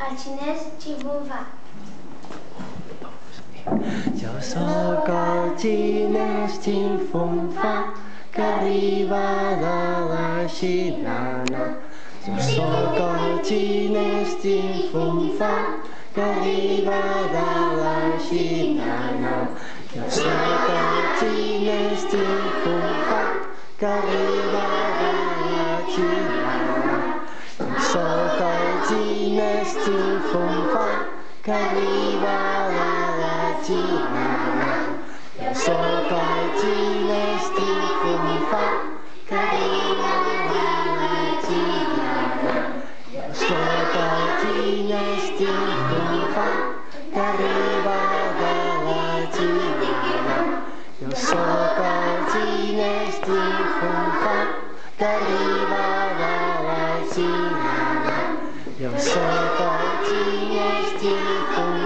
El xinès Ximfumfa. Jo sóc el xinès Ximfumfa que arriba de la Xina. Jo sóc el xinès Ximfumfa que arriba de la Xina. Jo sóc el xinès Ximfumfa que arriba de la Xina. Jo sóc el xinès Ximfumfa que arriba de la Xina. Jo sóc el xinès Ximfumfa que arriba de la Xina. Jo sóc el xinès Ximfumfa que arriba de la Xina. Jo sóc el xinès Ximfumfa que arriba de la Xina. Jo sóc el xinès Ximfumfa